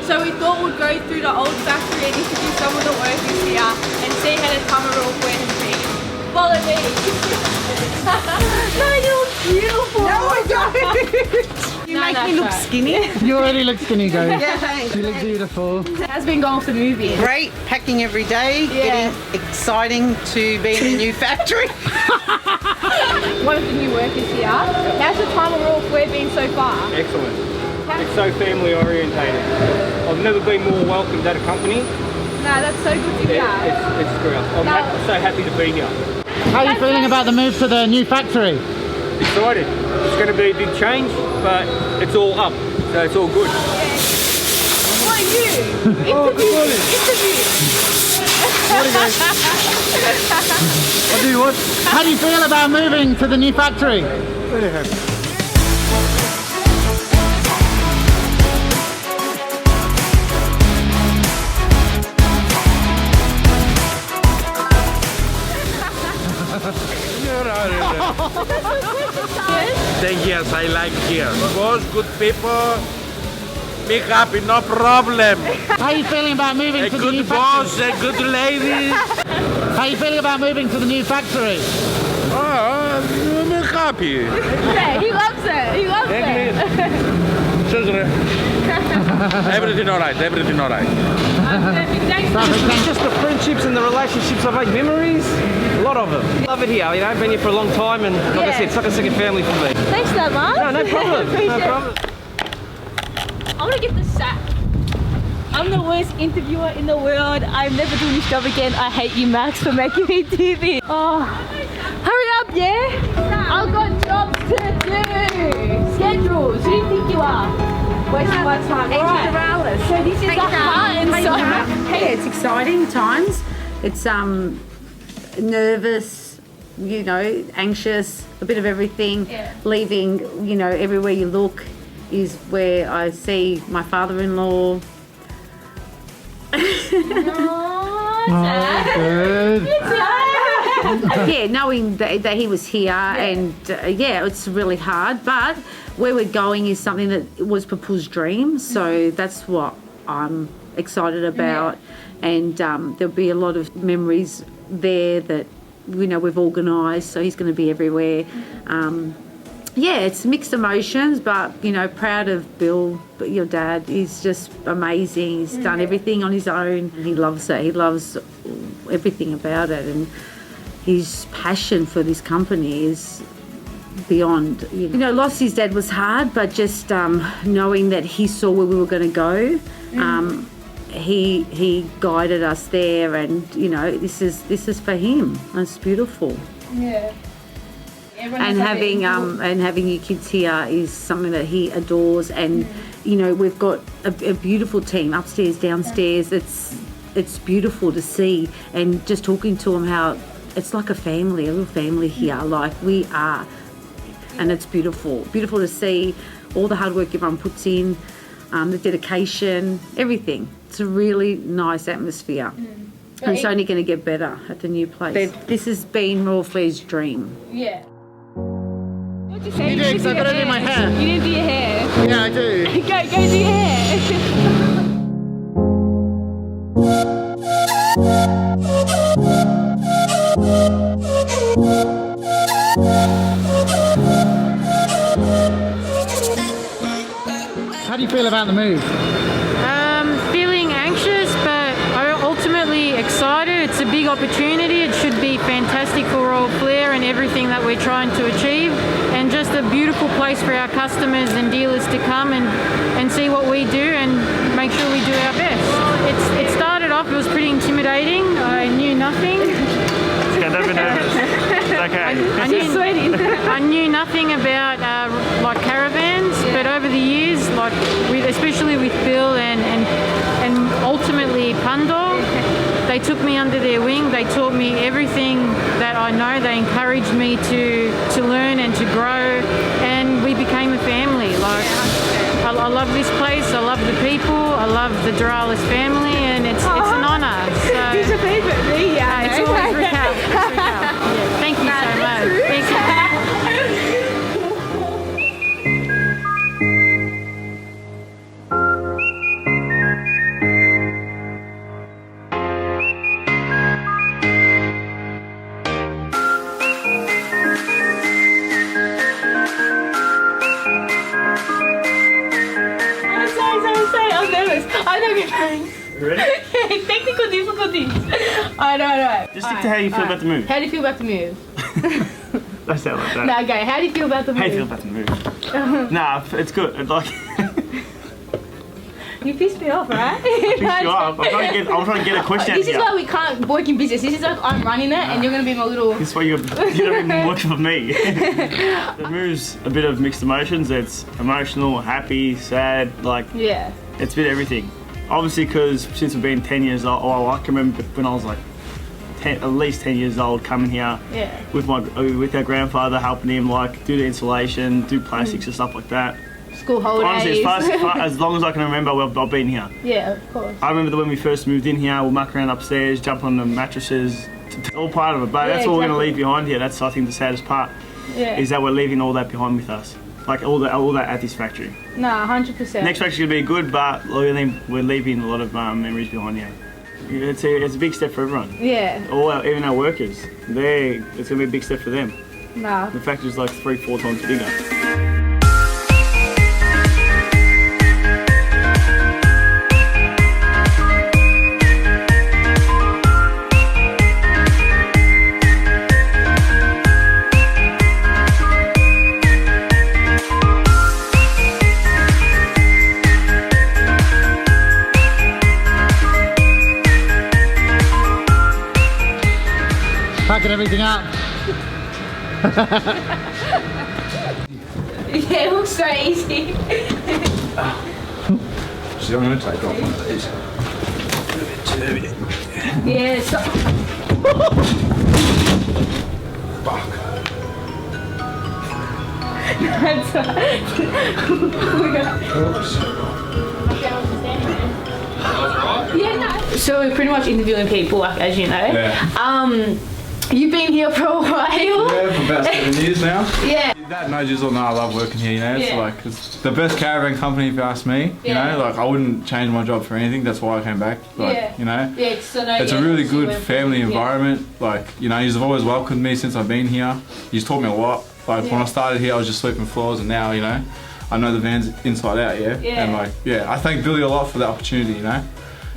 So we thought we'd go through the old factory and interview some of the workers here and see how the Tamaraw Square has been. Follow me. No, you look beautiful. No, I don't. You make me look skinny. You already look skinny, guys. Yeah, thanks. You look beautiful. How's been going for the movie? Great, packing every day, getting exciting to be in a new factory. One of the new workers here. How's the Tamaraw Square been so far? Excellent. It's so family orientated. I've never been more welcomed at a company. No, that's so good to hear. It's great. I'm so happy to be here. How are you feeling about the move to the new factory? Excited. It's going to be a big change, but it's all up, so it's all good. What are you? Interview. I'll do what? How do you feel about moving to the new factory? Really happy. Thank you, yes, I like here. Boss, good people, be happy, no problem. How are you feeling about moving A to the new good boss, factory? a good lady. How are you feeling about moving to the new factory? Oh, I'm happy. Yeah, he loves it. He loves it. Everything all right, everything all right. It's just the friendships and the relationships I've made, memories, a lot of them. Love it here, you know, I've been here for a long time and like I said, it's like a second family for me. Thanks so much. No problem, no problem. I'm gonna get the sack. I'm the worst interviewer in the world. I'm never doing this job again. I hate you, Max, for making me do this. Oh, hurry up, yeah? I've got jobs to do. Schedules. Who do you think you are? Wasting my time. Right. So this is the heart and soul. Hey, it's exciting times. It's nervous, you know, anxious, a bit of everything. Yeah. Leaving, you know, everywhere you look is where I see my father-in-law. Good. Yeah, knowing that he was here and yeah, it's really hard, but where we're going is something that was Papou's dream, so that's what I'm excited about. And there'll be a lot of memories there that, you know, we've organised, so he's going to be everywhere. Yeah, it's mixed emotions, but, you know, proud of Bill, your dad. He's just amazing. He's done everything on his own. He loves it. He loves everything about it, and his passion for this company is beyond. You know, lost his dad was hard, but just knowing that he saw where we were going to go, he guided us there, and you know, this is for him. It's beautiful. Yeah. And having your kids here is something that he adores, and you know, we've got a beautiful team upstairs, downstairs. It's beautiful to see, and just talking to them how it's like a family, a real family here, like we are, and it's beautiful to see all the hard work everyone puts in, the dedication, everything. It's a really nice atmosphere. And it's only going to get better at the new place. This has been Royal Flair's dream. Yeah. What'd you say? You do, 'cause I've got to do my hair. You didn't do your hair. Yeah, I do. Go do your hair. How do you feel about the move? Feeling anxious, but ultimately excited. It's a big opportunity. It should be fantastic for Royal Flair and everything that we're trying to achieve, and just a beautiful place for our customers and dealers to come and see what we do and make sure we do our best. It started off, it was pretty intimidating. I knew nothing. Yeah, don't be nervous. It's okay. I knew nothing about like caravans, but over the years, like especially with Bill and ultimately Pando, they took me under their wing. They taught me everything that I know. They encouraged me to learn and to grow, and we became a family. Like I love this place. I love the people. I love the Doralis family, and it's an honour. So Who's your favourite? Me, yeah. it's always Raquel. Yeah, thank you so much. Thank you. I know you're trying. Ready? Technical difficulties. Alright. Just stick to how you feel about the move. How do you feel about the move? Don't sound like that. No, okay. How do you feel about the move? How do you feel about the move? Nah, it's good. It's like. You pissed me off, right? I'm trying to get a question out This is here. why we can't work in business. This is like I'm running it and you're going to be my little... This is why you're not even working for me. The move's a bit of mixed emotions. It's emotional, happy, sad, like... Yeah. It's a bit of everything. Obviously, because since I've been 10 years old, I can remember when I was like at least 10 years old coming here with our grandfather, helping him like do the insulation, do plastics and stuff like that. School holidays. Honestly, as long as I can remember, I've been here. Yeah, of course. I remember that when we first moved in here, we'll muck around upstairs, jump on the mattresses. It's all part of it, but that's all we're going to leave behind here. That's, I think, the saddest part, is that we're leaving all that behind with us. Like all that at this factory. Nah, 100%. Next factory's going to be good, but we're leaving a lot of memories behind here. It's a big step for everyone. Yeah. Even our workers, it's going to be a big step for them. Nah. The factory's like 3-4 times bigger. Packing everything up. Yeah, it looks so easy. So I'm going to take off one of these. Yeah, so... Fuck. So we're pretty much interviewing people, like, as you know. Yeah. You've been here for a while. Yeah, for about 7 years now. Yeah. Dad knows you all know I love working here, you know, it's the best caravan company if you ask me, you know, like I wouldn't change my job for anything, that's why I came back, like, you know. Yeah, so no, it's a really good family environment, like, you know, you've always welcomed me since I've been here, you've taught me a lot, like when I started here I was just sweeping floors and now, you know, I know the van's inside out, and like, I thank Billy a lot for the opportunity, you know,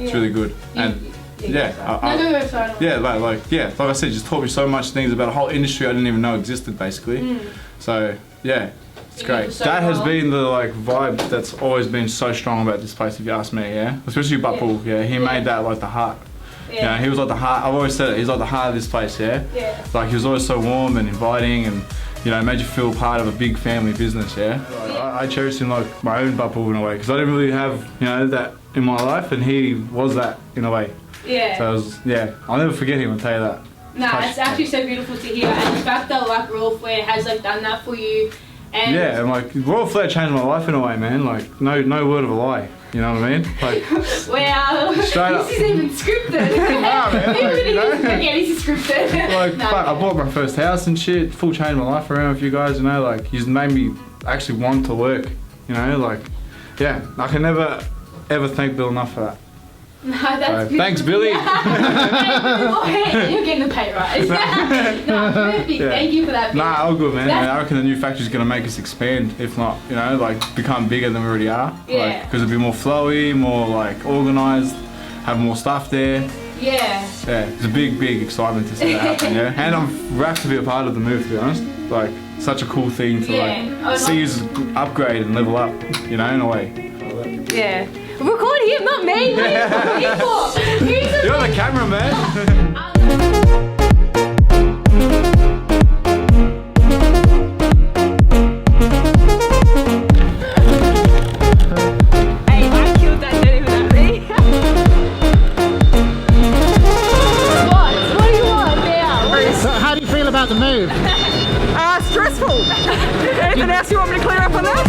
it's really good, and like I said, just taught me so much things about a whole industry I didn't even know existed, basically. So yeah, it's great. That has been the like vibe that's always been so strong about this place, if you ask me. Especially Papou. He made that like the heart. You know, he was like the heart. I've always said it. He's like the heart of this place. Like he was always so warm and inviting, and you know, made you feel part of a big family business. I cherish him like my own Papou in a way, because I didn't really have, you know, that in my life, and he was that in a way. So it was, I'll never forget him, I'll tell you that. No, it's actually so beautiful to hear, and the fact that like Royal Flair has like done that for you, and and like Royal Flair changed my life in a way, man. Like no word of a lie. You know what I mean? Like, wow, straight up. This is even scripted. Nah, man, like, you know? This is scripted. Like, fuck, I bought my first house and shit. Full changed my life around with you guys. You know, like you've made me actually want to work. You know, like I can never ever thank Bill enough for that. No, that's thanks, Billy. You're getting the pay rise. No, perfect. Thank you for that. Nah, all good, man. I reckon the new factory's gonna make us expand, if not, you know, like become bigger than we already are. Because it'll be more flowy, more like organised, have more stuff there. It's a big excitement to see that happen. And I'm rapt to be a part of the move, to be honest. Like, such a cool thing to like see us upgrade and level up, you know, in a way. Record him, not me. What are you for? You're the cameraman. Hey, I killed that dude without me. What do you want now? So how do you feel about the move? Stressful. Anything else you want me to clear up on that?